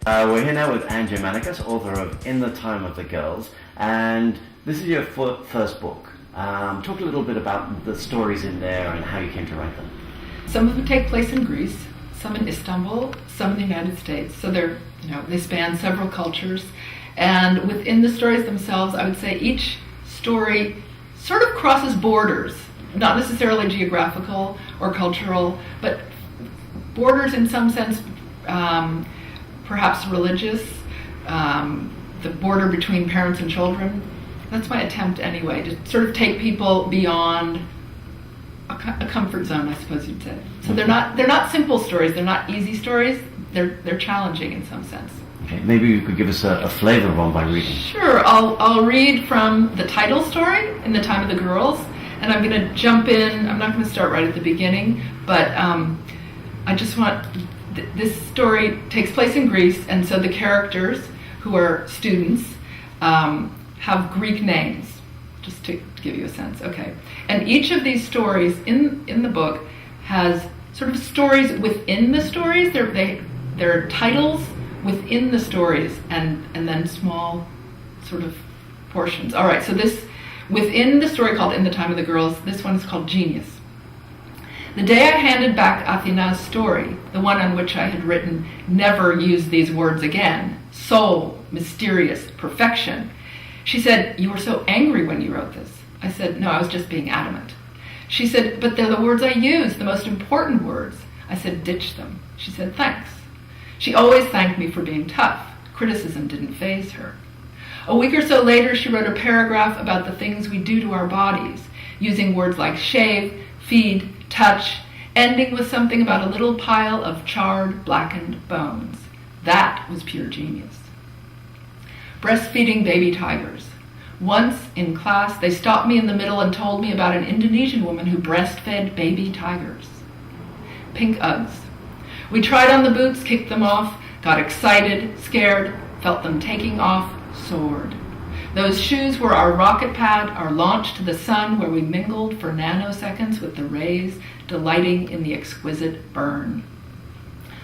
We're here now with Germanacos, author of In the Time of the Girls, and this is your first book. Talk a little bit about the stories in there and how you came to write them. Some of them take place in Greece, some in Istanbul, some in the United States. So they span several cultures. And within the stories themselves, I would say each story sort of crosses borders, not necessarily geographical or cultural, but borders in some sense, perhaps religious, the border between parents and children. That's my attempt anyway, to sort of take people beyond a comfort zone, I suppose you'd say. So they're not simple stories, they're not easy stories, they're challenging in some sense. Okay, maybe you could give us a flavor of one by reading. Sure, I'll read from the title story, In the Time of the Girls, and I'm going to jump in. I'm not going to start right at the beginning, but I just want, this story takes place in Greece, and so the characters, who are students, have Greek names, just to give you a sense. Okay, and each of these stories in the book has sort of stories within the stories. There are titles within the stories, and then small sort of portions. All right, so this, within the story called In the Time of the Girls, this one is called Genius. The day I handed back Athena's story, the one on which I had written, never use these words again, soul, mysterious, perfection, she said, you were so angry when you wrote this. I said, no, I was just being adamant. She said, but they're the words I use, the most important words. I said, ditch them. She said, thanks. She always thanked me for being tough. Criticism didn't faze her. A week or so later, she wrote a paragraph about the things we do to our bodies, using words like shave, feed, touch, ending with something about a little pile of charred, blackened bones. That was pure genius. Breastfeeding baby tigers. Once, in class, they stopped me in the middle and told me about an Indonesian woman who breastfed baby tigers. Pink Uggs. We tried on the boots, kicked them off, got excited, scared, felt them taking off, soared. Those shoes were our rocket pad, our launch to the sun, where we mingled for nanoseconds with the rays, delighting in the exquisite burn.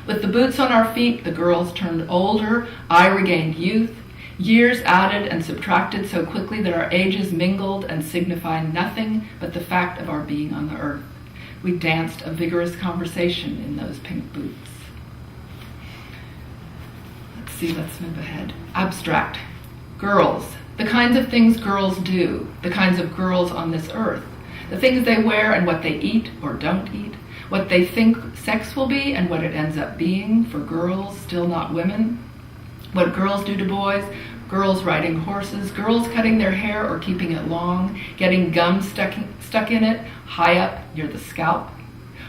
With the boots on our feet, the girls turned older, I regained youth. Years added and subtracted so quickly that our ages mingled and signified nothing but the fact of our being on the earth. We danced a vigorous conversation in those pink boots. Let's move ahead. Abstract. Girls. The kinds of things girls do. The kinds of girls on this earth. The things they wear and what they eat or don't eat. What they think sex will be and what it ends up being for girls, still not women. What girls do to boys. Girls riding horses. Girls cutting their hair or keeping it long. Getting gum stuck in it, high up near the scalp.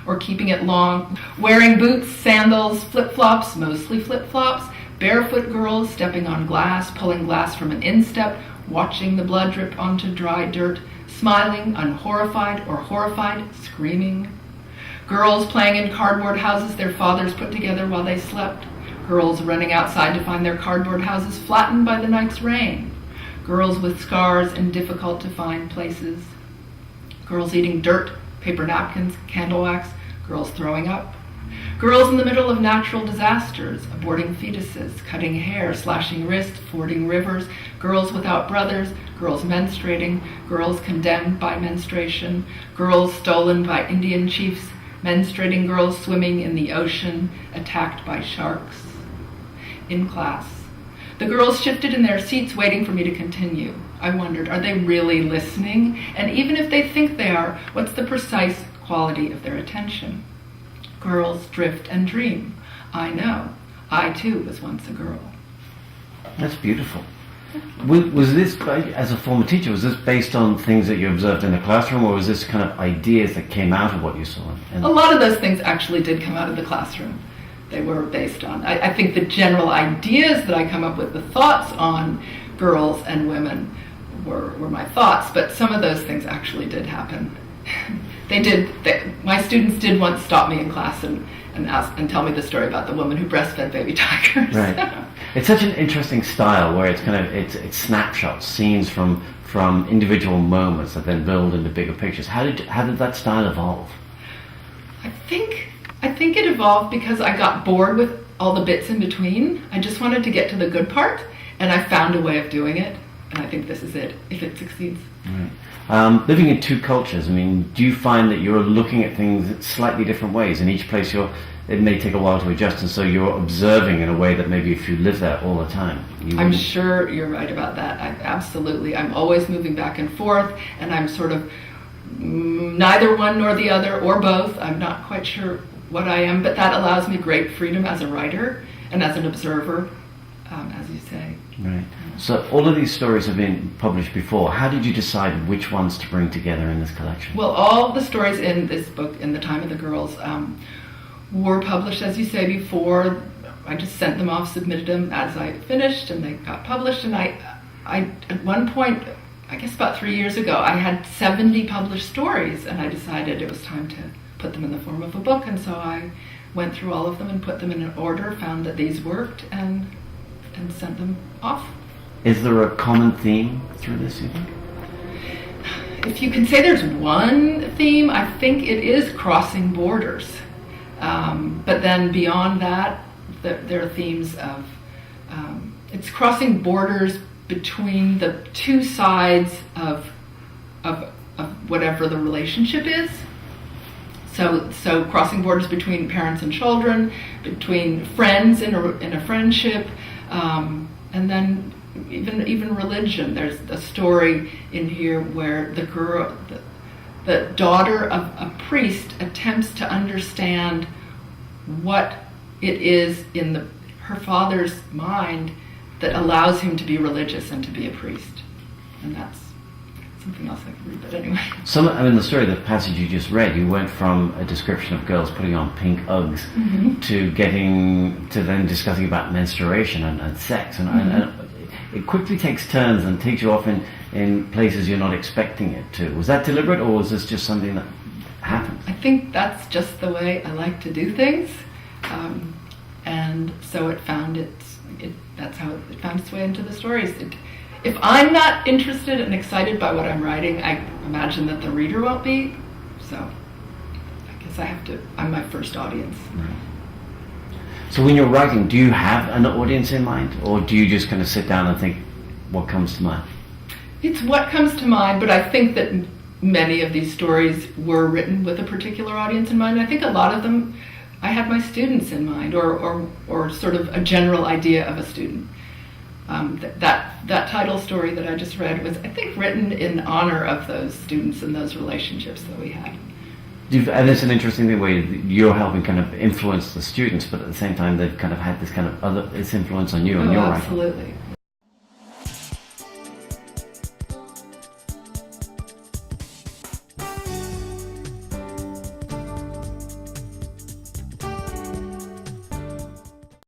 Or keeping it long. Wearing boots, sandals, flip-flops, mostly flip-flops. Barefoot girls stepping on glass, pulling glass from an instep, watching the blood drip onto dry dirt, smiling, unhorrified or horrified, screaming. Girls playing in cardboard houses their fathers put together while they slept. Girls running outside to find their cardboard houses flattened by the night's rain. Girls with scars in difficult to find places. Girls eating dirt, paper napkins, candle wax. Girls throwing up. Girls in the middle of natural disasters, aborting fetuses, cutting hair, slashing wrists, fording rivers, girls without brothers, girls menstruating, girls condemned by menstruation, girls stolen by Indian chiefs, menstruating girls swimming in the ocean, attacked by sharks. In class. The girls shifted in their seats waiting for me to continue. I wondered, are they really listening? And even if they think they are, what's the precise quality of their attention? Girls drift and dream. I know. I too was once a girl. That's beautiful. Was this, as a former teacher, was this based on things that you observed in the classroom, or was this kind of ideas that came out of what you saw? A lot of those things actually did come out of the classroom. They were based on, I think the general ideas that I come up with, the thoughts on girls and women were my thoughts, but some of those things actually did happen. My students did once stop me in class and ask and tell me the story about the woman who breastfed baby tigers. Right. It's such an interesting style where it's kind of it's snapshots, scenes from individual moments that then build into bigger pictures. How did that style evolve? I think it evolved because I got bored with all the bits in between. I just wanted to get to the good part, and I found a way of doing it, and I think this is it, if it succeeds. Right. Living in two cultures, I mean, do you find that you're looking at things slightly different ways? In each place it may take a while to adjust, and so you're observing in a way that maybe if you live there all the time, I'm sure you're right about that. Absolutely. I'm always moving back and forth, and I'm sort of neither one nor the other, or both. I'm not quite sure what I am, but that allows me great freedom as a writer and as an observer, as you say. Right. So all of these stories have been published before. How did you decide which ones to bring together in this collection? Well, all the stories in this book, In the Time of the Girls, were published, as you say, before. I just sent them off, submitted them as I finished, and they got published. And I at one point, I guess about 3 years ago, I had 70 published stories, and I decided it was time to put them in the form of a book. And so I went through all of them and put them in an order, found that these worked, and sent them off. Is there a common theme through this, you think? If you can say there's one theme, I think it is crossing borders. But then beyond that, there are themes of, it's crossing borders between the two sides of whatever the relationship is. So crossing borders between parents and children, between friends in a friendship, and then even religion. There's a story in here where the daughter of a priest attempts to understand what it is in her father's mind that allows him to be religious and to be a priest. And that's something else I can read, but anyway. The story, the passage you just read, you went from a description of girls putting on pink Uggs to getting to then discussing about menstruation and sex. And it quickly takes turns and takes you off in places you're not expecting it to. Was that deliberate, or was this just something that happened? I think that's just the way I like to do things. And so it found that's how it found its way into the stories. If I'm not interested and excited by what I'm writing, I imagine that the reader won't be. So I guess I'm my first audience. Right. So when you're writing, do you have an audience in mind, or do you just kind of sit down and think what comes to mind? It's what comes to mind, but I think that many of these stories were written with a particular audience in mind. I think a lot of them, I had my students in mind, or sort of a general idea of a student. That title story that I just read was, I think, written in honor of those students and those relationships that we had. And it's an interesting thing where you're helping kind of influence the students, but at the same time they've kind of had this kind of this influence on you and your writing. Absolutely,